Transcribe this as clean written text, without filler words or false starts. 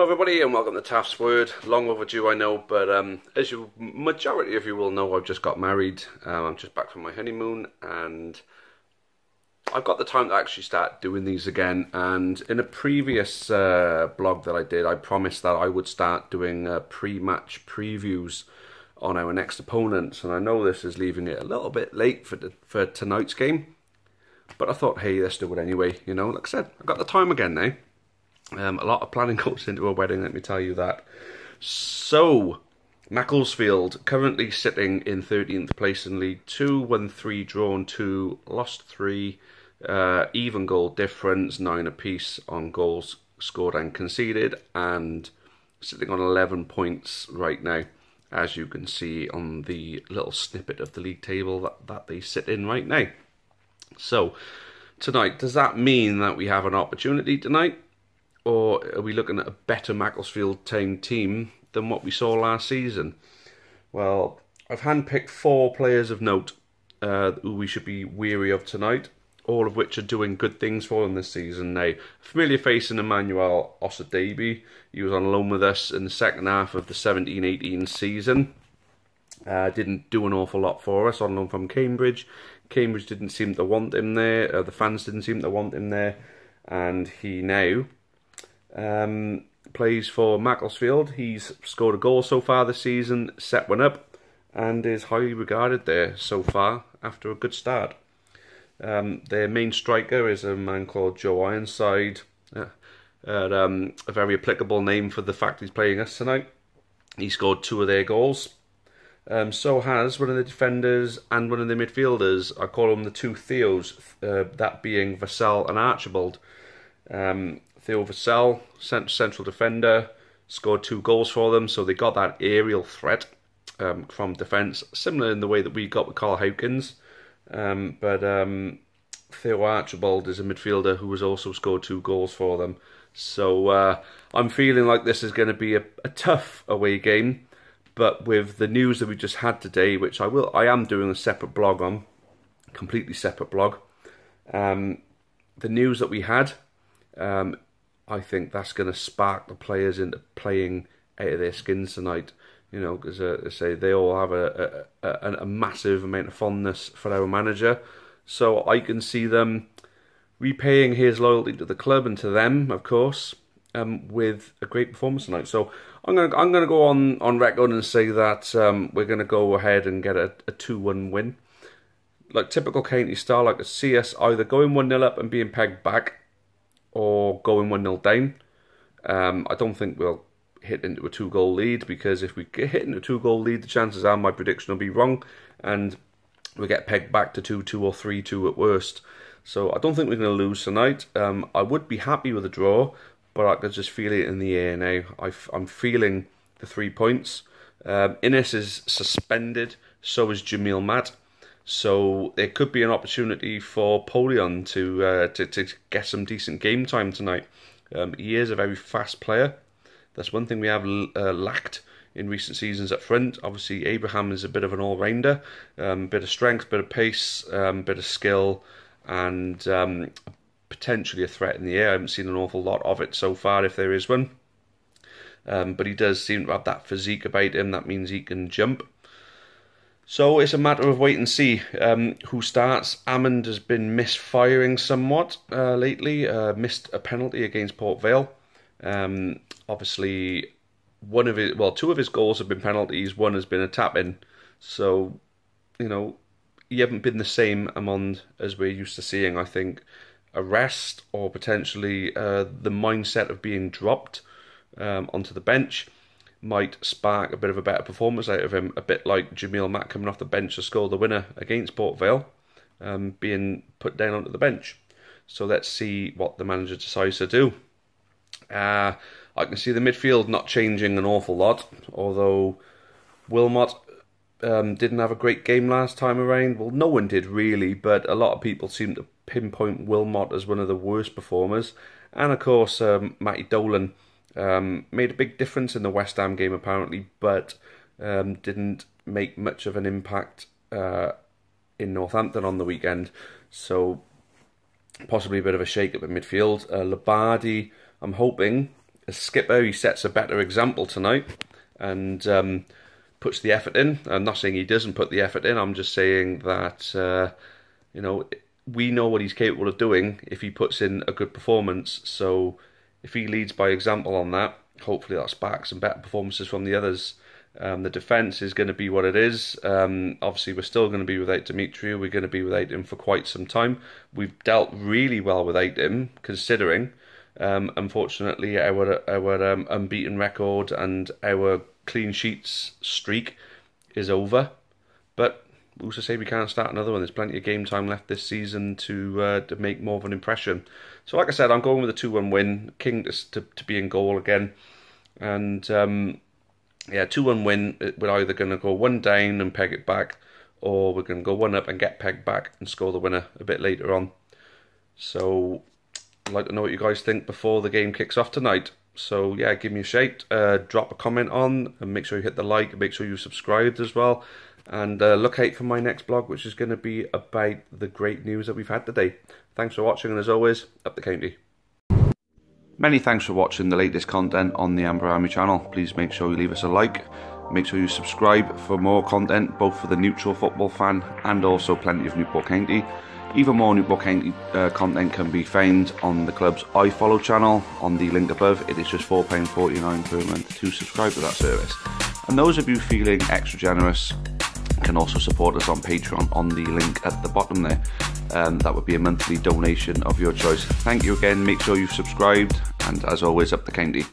Hello everybody and welcome to Taff's Word. Long overdue I know, but as you majority of you will know, I've just got married. I'm just back from my honeymoon and I've got the time to actually start doing these again. And in a previous blog that I did, I promised that I would start doing pre-match previews on our next opponents, and I know this is leaving it a little bit late for tonight's game, but I thought, hey, let's do it anyway. You know, like I said, I've got the time again now. A lot of planning goes into a wedding, let me tell you that. So, Macclesfield currently sitting in 13th place in League 2, won 3, drawn 2, lost 3, even goal difference, 9 apiece on goals scored and conceded, and sitting on 11 points right now, as you can see on the little snippet of the league table that they sit in right now. So, tonight, does that mean that we have an opportunity tonight? Or are we looking at a better Macclesfield Town team than what we saw last season? Well, I've handpicked 4 players of note who we should be wary of tonight, all of which are doing good things for them this season. Now, familiar face in Emmanuel Osadebe. He was on loan with us in the second half of the 17-18 season. Didn't do an awful lot for us, on loan from Cambridge. Cambridge didn't seem to want him there. The fans didn't seem to want him there. And he now plays for Macclesfield. He's scored a goal so far this season, set one up, and is highly regarded there so far after a good start. Their main striker is a man called Joe Ironside, a very applicable name for the fact he's playing us tonight. He scored 2 of their goals. So has one of the defenders and one of the midfielders. I call them the 2 Theos, that being Vassell and Archibald. Theo Vassell, central defender, scored 2 goals for them, so they got that aerial threat from defence, similar in the way that we got with Carl Hawkins. But Theo Archibald is a midfielder who has also scored 2 goals for them. So I'm feeling like this is going to be a tough away game, but with the news that we just had today, which I am doing a separate blog on, completely separate blog. The news that we had, I think that's going to spark the players into playing out of their skins tonight. You know, because I say they all have a massive amount of fondness for our manager. So I can see them repaying his loyalty to the club and to them, of course, with a great performance tonight. So I'm gonna go on record and say that we're gonna go ahead and get a 2-1 win. Like typical county style, like to see us either going 1-0 up and being pegged back, or going 1-0 down. I don't think we'll hit into a 2-goal lead, because if we get hit into a 2-goal lead, the chances are my prediction will be wrong and we get pegged back to 2-2 or 3-2 at worst. So I don't think we're going to lose tonight. I would be happy with a draw, but I could just feel it in the air now. I'm feeling the 3 points. Innes is suspended, so is Jamil Matt. So there could be an opportunity for Polion to get some decent game time tonight. He is a very fast player. That's one thing we have lacked in recent seasons up front. Obviously, Abraham is a bit of an all-rounder. Bit of strength, bit of pace, bit of skill, and potentially a threat in the air. I haven't seen an awful lot of it so far, if there is one. But he does seem to have that physique about him. That means he can jump. So it's a matter of wait and see who starts. Hammond has been misfiring somewhat lately. Missed a penalty against Port Vale. Obviously, 2 of his goals have been penalties. 1 has been a tap-in. So, you know, he haven't been the same Hammond as we're used to seeing. I think a rest or potentially the mindset of being dropped onto the bench might spark a bit of a better performance out of him, a bit like Jamil Matt coming off the bench to score the winner against Port Vale, being put down onto the bench. So let's see what the manager decides to do. I can see the midfield not changing an awful lot, although Wilmot didn't have a great game last time around. Well, no one did really, but a lot of people seem to pinpoint Wilmot as one of the worst performers. And of course, Matty Dolan made a big difference in the West Ham game apparently, but didn't make much of an impact in Northampton on the weekend. So possibly a bit of a shake-up in midfield. Labardi, I'm hoping, as skipper, he sets a better example tonight and puts the effort in. I'm not saying he doesn't put the effort in. I'm just saying that you know, we know what he's capable of doing if he puts in a good performance. So if he leads by example on that, hopefully that sparks some better performances from the others. The defence is going to be what it is. Obviously, we're still going to be without Dimitri. We're going to be without him for quite some time. We've dealt really well without him, considering. Unfortunately, our unbeaten record and our clean sheets streak is over. But who's to say we can't start another one? There's plenty of game time left this season to make more of an impression. So, like I said, I'm going with a 2-1 win. King to be in goal again, and yeah, 2-1 win. We're either going to go 1 down and peg it back, or we're going to go 1 up and get pegged back and score the winner a bit later on. So, I'd like to know what you guys think before the game kicks off tonight. So yeah, give me a shout, drop a comment on, and make sure you hit the like, make sure you subscribed as well, and look out for my next blog, which is going to be about the great news that we've had today. Thanks for watching, and as always, up the county. Many thanks for watching the latest content on the Amber Army channel. Please make sure you leave us a like, make sure you subscribe for more content, both for the neutral football fan and also plenty of Newport County. Even more Newport County content can be found on the club's iFollow channel on the link above. It is just £4.49 per month to subscribe to that service. And those of you feeling extra generous can also support us on Patreon on the link at the bottom there. That would be a monthly donation of your choice. Thank you again, make sure you've subscribed, and as always, up the county.